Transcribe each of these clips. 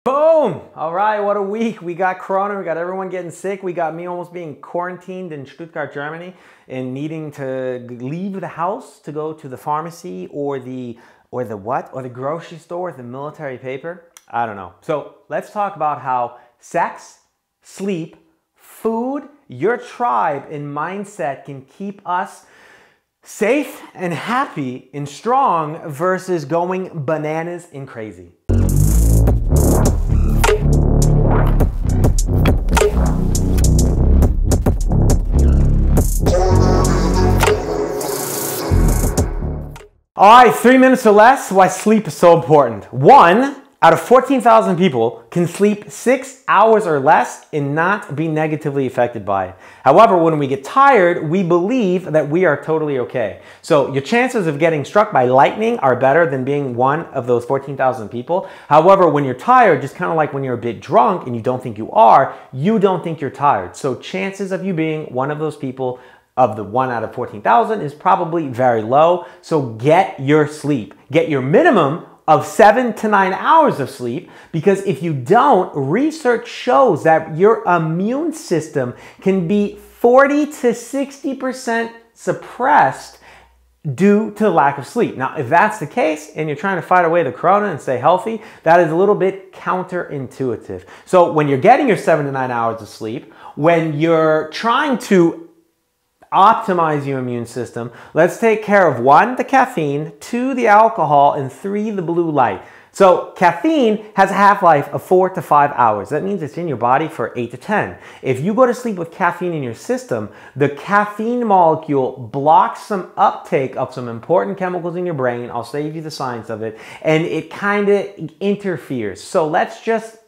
Boom! All right, what a week. We got Corona, we got everyone getting sick, we got me almost being quarantined in Stuttgart, Germany, and needing to leave the house to go to the pharmacy or the grocery store with the military paper. I don't know. So let's talk about how sex, sleep, food, your tribe, and mindset can keep us safe and happy and strong versus going bananas and crazy. All right, 3 minutes or less, why sleep is so important. 1 out of 14,000 people can sleep 6 hours or less and not be negatively affected by it. However, when we get tired, we believe that we are totally okay. So your chances of getting struck by lightning are better than being one of those 14,000 people. However, when you're tired, just kind of like when you're a bit drunk and you don't think you don't think you're tired. So chances of you being one of those people of the 1 out of 14,000 is probably very low. So get your sleep. Get your minimum of 7 to 9 hours of sleep, because if you don't, research shows that your immune system can be 40 to 60% suppressed due to lack of sleep. Now, if that's the case and you're trying to fight away the corona and stay healthy, that is a little bit counterintuitive. So when you're getting your 7 to 9 hours of sleep, when you're trying to optimize your immune system, let's take care of 1, the caffeine, 2, the alcohol, and 3, the blue light. So caffeine has a half-life of 4 to 5 hours. That means it's in your body for 8 to 10. If you go to sleep with caffeine in your system, the caffeine molecule blocks some uptake of some important chemicals in your brain. I'll save you the science of it. And it kind of interferes. So let's just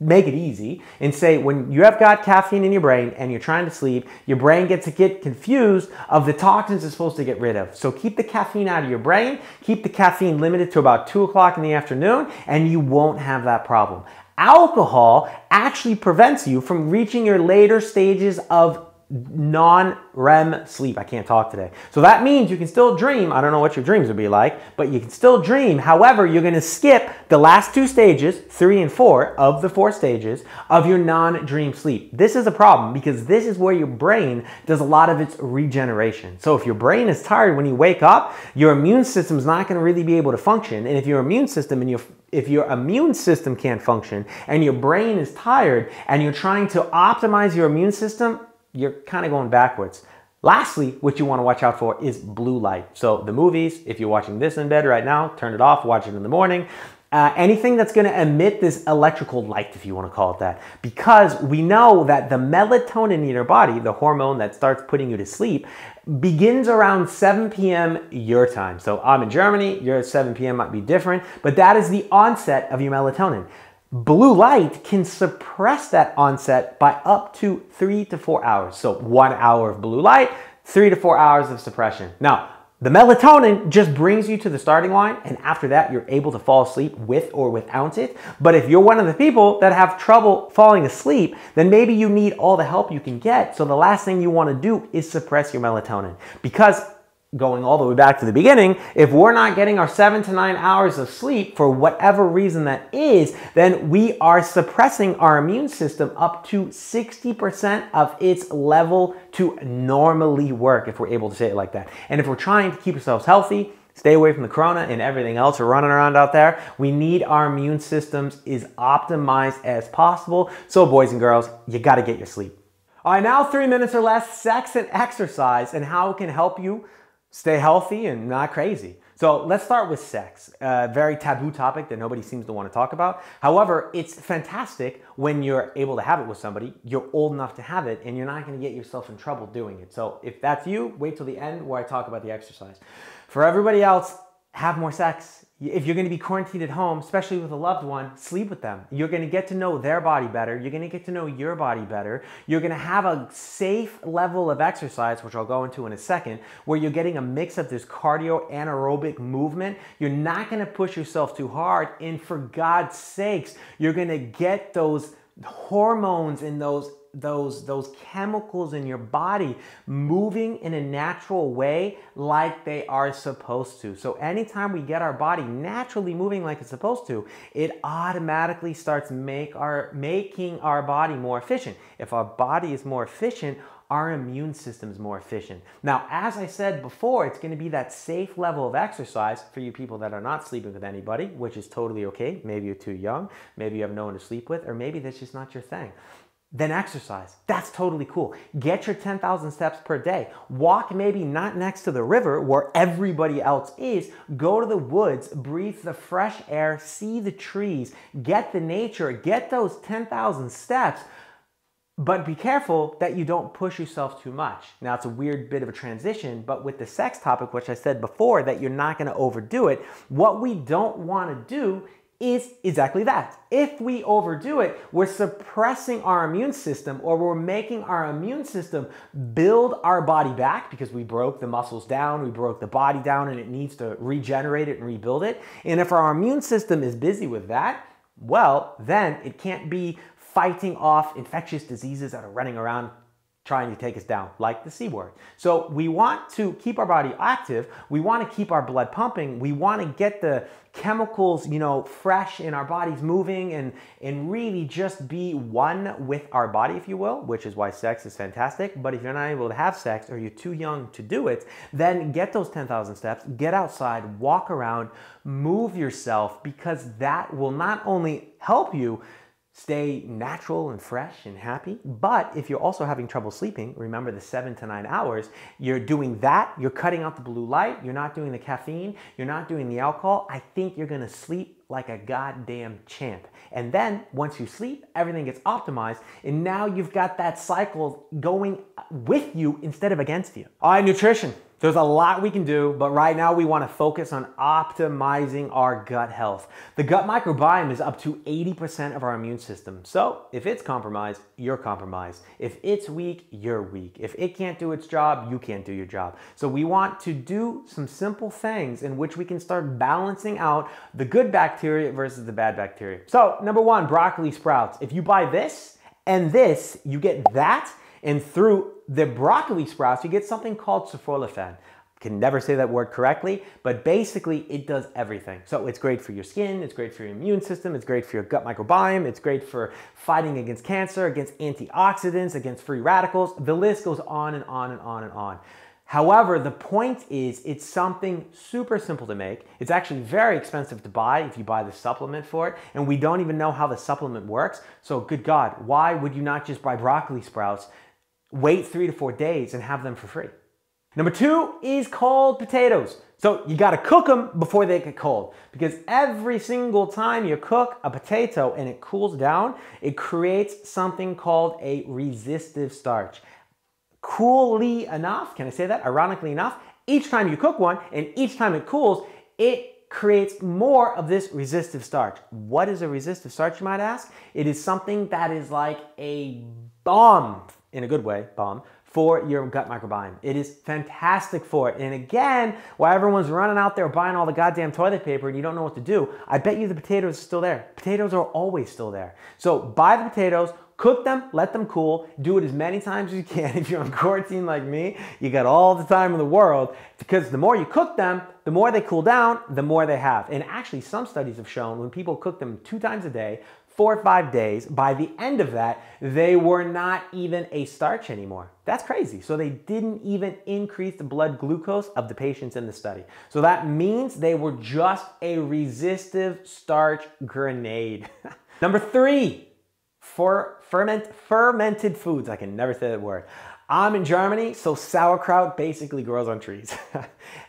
make it easy and say, when you have got caffeine in your brain and you're trying to sleep, your brain gets to get confused of the toxins it's supposed to get rid of. So keep the caffeine out of your brain, keep the caffeine limited to about 2 o'clock in the afternoon, and you won't have that problem. Alcohol actually prevents you from reaching your later stages of non-REM sleep. I can't talk today. So that means you can still dream. I don't know what your dreams would be like, but you can still dream. However, you're going to skip the last 2 stages, 3 and 4 of the 4 stages of your non-dream sleep. This is a problem because this is where your brain does a lot of its regeneration. So if your brain is tired when you wake up, your immune system is not going to really be able to function. And if your immune system can't function and your brain is tired and you're trying to optimize your immune system, you're kind of going backwards. Lastly, what you want to watch out for is blue light. So the movies, if you're watching this in bed right now, turn it off, watch it in the morning. Anything that's going to emit this electrical light, if you want to call it that, because we know that the melatonin in your body, the hormone that starts putting you to sleep, begins around 7 p.m. your time. So I'm in Germany, your 7 p.m. might be different, but that is the onset of your melatonin. Blue light can suppress that onset by up to 3 to 4 hours. So 1 hour of blue light, 3 to 4 hours of suppression. Now, the melatonin just brings you to the starting line, and after that, you're able to fall asleep with or without it. But if you're one of the people that have trouble falling asleep, then maybe you need all the help you can get. So the last thing you want to do is suppress your melatonin, because going all the way back to the beginning, if we're not getting our 7 to 9 hours of sleep for whatever reason that is, then we are suppressing our immune system up to 60% of its level to normally work, if we're able to say it like that. And if we're trying to keep ourselves healthy, stay away from the corona and everything else are running around out there, we need our immune systems as optimized as possible. So boys and girls, you got to get your sleep. All right, now 3 minutes or less, sex and exercise and how it can help you stay healthy and not crazy. So let's start with sex, a very taboo topic that nobody seems to want to talk about. However, it's fantastic when you're able to have it with somebody, you're old enough to have it, and you're not going to get yourself in trouble doing it. So if that's you, wait till the end where I talk about the exercise. For everybody else, have more sex. If you're going to be quarantined at home, especially with a loved one, sleep with them. You're going to get to know their body better. You're going to get to know your body better. You're going to have a safe level of exercise, which I'll go into in a second, where you're getting a mix of this cardio anaerobic movement. You're not going to push yourself too hard. And for God's sakes, you're going to get those hormones and those chemicals in your body moving in a natural way like they are supposed to. So anytime we get our body naturally moving like it's supposed to, it automatically starts making our body more efficient. If our body is more efficient, our immune system is more efficient. Now, as I said before, it's going to be that safe level of exercise for you people that are not sleeping with anybody, which is totally okay. Maybe you're too young, maybe you have no one to sleep with, or maybe that's just not your thing. Then exercise. That's totally cool. Get your 10,000 steps per day. Walk maybe not next to the river where everybody else is. Go to the woods, breathe the fresh air, see the trees, get the nature, get those 10,000 steps. But be careful that you don't push yourself too much. Now, it's a weird bit of a transition, but with the sex topic, which I said before, that you're not going to overdo it, what we don't want to do is exactly that. If we overdo it, we're suppressing our immune system, or we're making our immune system build our body back because we broke the muscles down, we broke the body down, and it needs to regenerate it and rebuild it. And if our immune system is busy with that, well, then it can't be fighting off infectious diseases that are running around trying to take us down, like the C word. So we want to keep our body active. We want to keep our blood pumping. We want to get the chemicals, fresh in our bodies moving and really just be one with our body, if you will, which is why sex is fantastic. But if you're not able to have sex or you're too young to do it, then get those 10,000 steps, get outside, walk around, move yourself, because that will not only help you stay natural and fresh and happy, but if you're also having trouble sleeping, remember the 7 to 9 hours, you're doing that, you're cutting out the blue light, you're not doing the caffeine, you're not doing the alcohol, I think you're gonna sleep like a goddamn champ. And then once you sleep, everything gets optimized, and now you've got that cycle going with you instead of against you. All right, nutrition. There's a lot we can do, but right now we want to focus on optimizing our gut health. The gut microbiome is up to 80% of our immune system. So if it's compromised, you're compromised. If it's weak, you're weak. If it can't do its job, you can't do your job. So we want to do some simple things in which we can start balancing out the good bacteria versus the bad bacteria. So number one, broccoli sprouts. If you buy this and this, you get that. And through the broccoli sprouts, you get something called sulforaphane. Can never say that word correctly, but basically it does everything. So it's great for your skin, it's great for your immune system, it's great for your gut microbiome, it's great for fighting against cancer, against antioxidants, against free radicals. The list goes on and on and on and on. However, the point is it's something super simple to make. It's actually very expensive to buy if you buy the supplement for it, and we don't even know how the supplement works. So good God, why would you not just buy broccoli sprouts, wait 3 to 4 days and have them for free? Number two is cold potatoes. So you gotta cook them before they get cold, because every single time you cook a potato and it cools down, it creates something called a resistive starch. Coolly enough, can I say that? Ironically enough, each time you cook one and each time it cools, it creates more of this resistive starch. What is a resistive starch, you might ask? It is something that is like a bomb, in a good way, bomb, for your gut microbiome. It is fantastic for it. And again, while everyone's running out there buying all the goddamn toilet paper and you don't know what to do, I bet you the potatoes are still there. Potatoes are always still there. So buy the potatoes, cook them, let them cool, do it as many times as you can. If you're on quarantine like me, you got all the time in the world, because the more you cook them, the more they cool down, the more they have. And actually some studies have shown when people cook them 2 times a day, 4 or 5 days, by the end of that, they were not even a starch anymore. That's crazy. So they didn't even increase the blood glucose of the patients in the study. So that means they were just a resistive starch grenade. Number 3, fermented foods. I can never say that word. I'm in Germany, so sauerkraut basically grows on trees.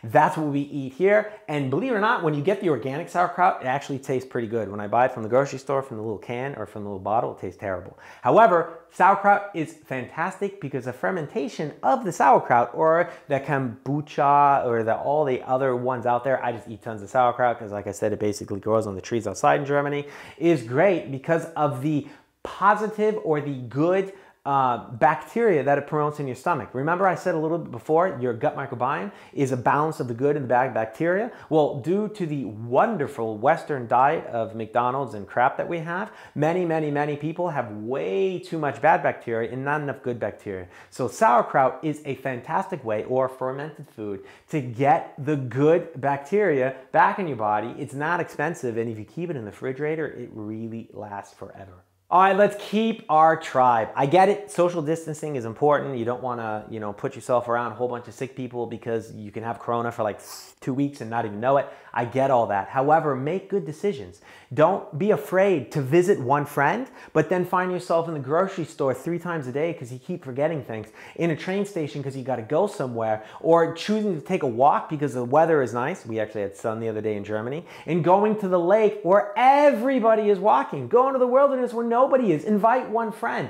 That's what we eat here. And believe it or not, when you get the organic sauerkraut, it actually tastes pretty good. When I buy it from the grocery store, from the little can or from the little bottle, it tastes terrible. However, sauerkraut is fantastic because the fermentation of the sauerkraut, or the kombucha, or all the other ones out there, I just eat tons of sauerkraut because, like I said, it basically grows on the trees outside in Germany, is great because of the positive or the good bacteria that it promotes in your stomach. Remember I said a little bit before, your gut microbiome is a balance of the good and the bad bacteria? Well, due to the wonderful Western diet of McDonald's and crap that we have, many people have way too much bad bacteria and not enough good bacteria. So sauerkraut is a fantastic way, or fermented food, to get the good bacteria back in your body. It's not expensive, and if you keep it in the refrigerator, it really lasts forever. All right, let's keep our tribe. I get it, social distancing is important. You don't want to, put yourself around a whole bunch of sick people because you can have corona for like 2 weeks and not even know it. I get all that. However, make good decisions. Don't be afraid to visit one friend, but then find yourself in the grocery store 3 times a day because you keep forgetting things, in a train station because you got to go somewhere, or choosing to take a walk because the weather is nice. We actually had sun the other day in Germany, and going to the lake where everybody is walking. Go into the wilderness where nobody is. Invite one friend.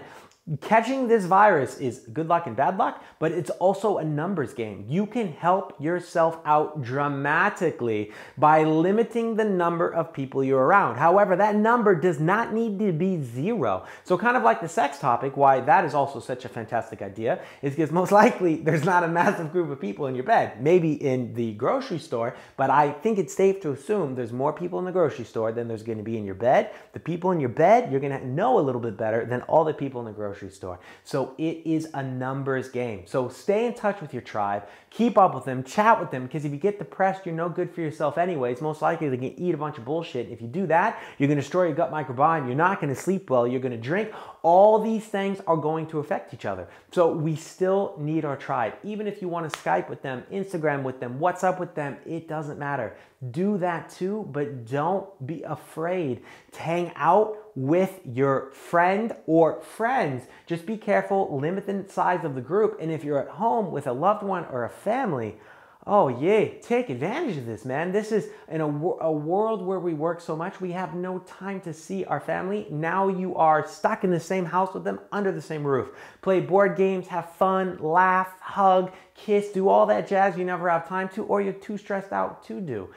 Catching this virus is good luck and bad luck, but it's also a numbers game. You can help yourself out dramatically by limiting the number of people you're around. However, that number does not need to be 0. So kind of like the sex topic, why that is also such a fantastic idea is because most likely there's not a massive group of people in your bed. Maybe in the grocery store, but I think it's safe to assume there's more people in the grocery store than there's going to be in your bed. The people in your bed, you're going to know a little bit better than all the people in the grocery store. So it is a numbers game. So stay in touch with your tribe, keep up with them, chat with them, because if you get depressed, you're no good for yourself anyways. Most likely they're going to eat a bunch of bullshit. If you do that, you're going to destroy your gut microbiome. You're not going to sleep well. You're going to drink. All these things are going to affect each other. So we still need our tribe. Even if you want to Skype with them, Instagram with them, WhatsApp with them, it doesn't matter. Do that too, but don't be afraid to hang out with your friend or friends. Just be careful, limit the size of the group. And if you're at home with a loved one or a family, oh yeah, take advantage of this, man. This is in a world where we work so much, we have no time to see our family. Now you are stuck in the same house with them, under the same roof. Play board games, have fun, laugh, hug, kiss, do all that jazz you never have time to, or you're too stressed out to do.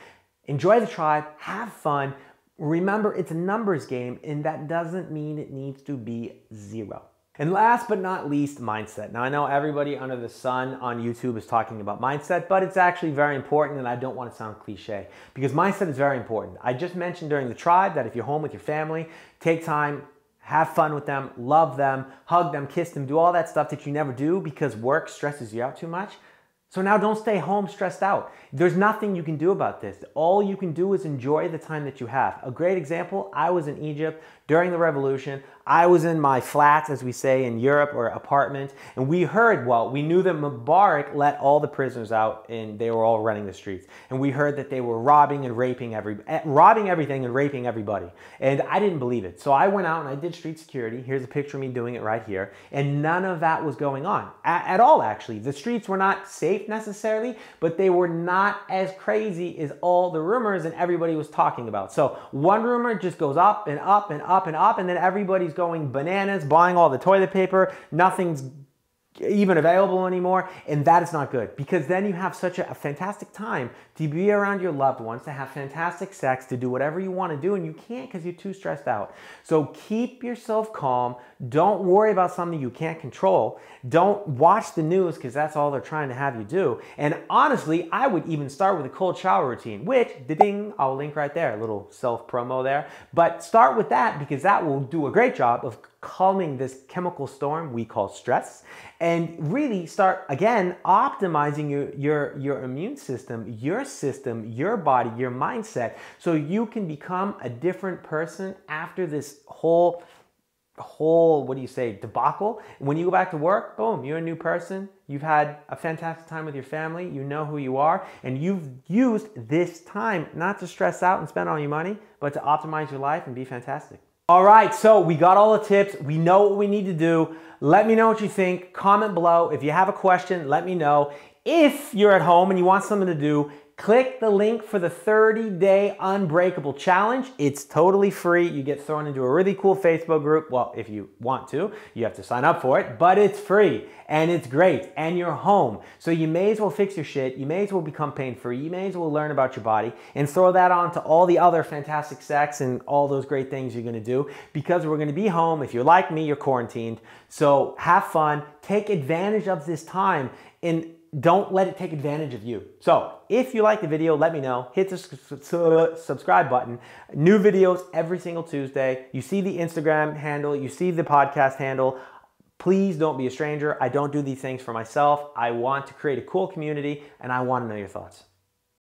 Enjoy the tribe, have fun. Remember, it's a numbers game, and that doesn't mean it needs to be 0. And last but not least, mindset. Now, I know everybody under the sun on YouTube is talking about mindset, but it's actually very important, and I don't want to sound cliche, because mindset is very important. I just mentioned during the tribe that if you're home with your family, take time, have fun with them, love them, hug them, kiss them, do all that stuff that you never do because work stresses you out too much. So now don't stay home stressed out. There's nothing you can do about this. All you can do is enjoy the time that you have. A great example, I was in Egypt during the revolution. I was in my flat, as we say in Europe, or apartment, and we heard, well, we knew that Mubarak let all the prisoners out and they were all running the streets. And we heard that they were robbing everything and raping everybody. And I didn't believe it. So I went out and I did street security. Here's a picture of me doing it right here. And none of that was going on at all, actually. The streets were not safe necessarily, but they were not as crazy as all the rumors and everybody was talking about. So one rumor just goes up and up and up and up, and then everybody's going bananas, buying all the toilet paper, nothing's even available anymore, and that is not good, because then you have such a fantastic time to be around your loved ones, to have fantastic sex, to do whatever you want to do, and you can't because you're too stressed out. So keep yourself calm. Don't worry about something you can't control. Don't watch the news because that's all they're trying to have you do. And honestly, I would even start with a cold shower routine, which, ding, I'll link right there, a little self-promo there. But start with that because that will do a great job of calming this chemical storm we call stress, and really start, again, optimizing your immune system, your body, your mindset, so you can become a different person after this whole, what do you say, debacle. When you go back to work, boom, you're a new person. You've had a fantastic time with your family. You know who you are, and you've used this time not to stress out and spend all your money, but to optimize your life and be fantastic. All right, so we got all the tips. We know what we need to do. Let me know what you think. Comment below. If you have a question, let me know. If you're at home and you want something to do, Click the link for the 30-day Unbreakable Challenge. It's totally free. You get thrown into a really cool Facebook group. Well, if you want to, you have to sign up for it, but it's free and it's great and you're home. So you may as well fix your shit. You may as well become pain-free. You may as well learn about your body and throw that on to all the other fantastic sex and all those great things you're gonna do, because we're gonna be home. If you're like me, you're quarantined. So have fun, take advantage of this time, and don't let it take advantage of you. So if you like the video, let me know. Hit the subscribe button. New videos every single Tuesday. You see the Instagram handle, you see the podcast handle. Please don't be a stranger. I don't do these things for myself. I want to create a cool community and I want to know your thoughts.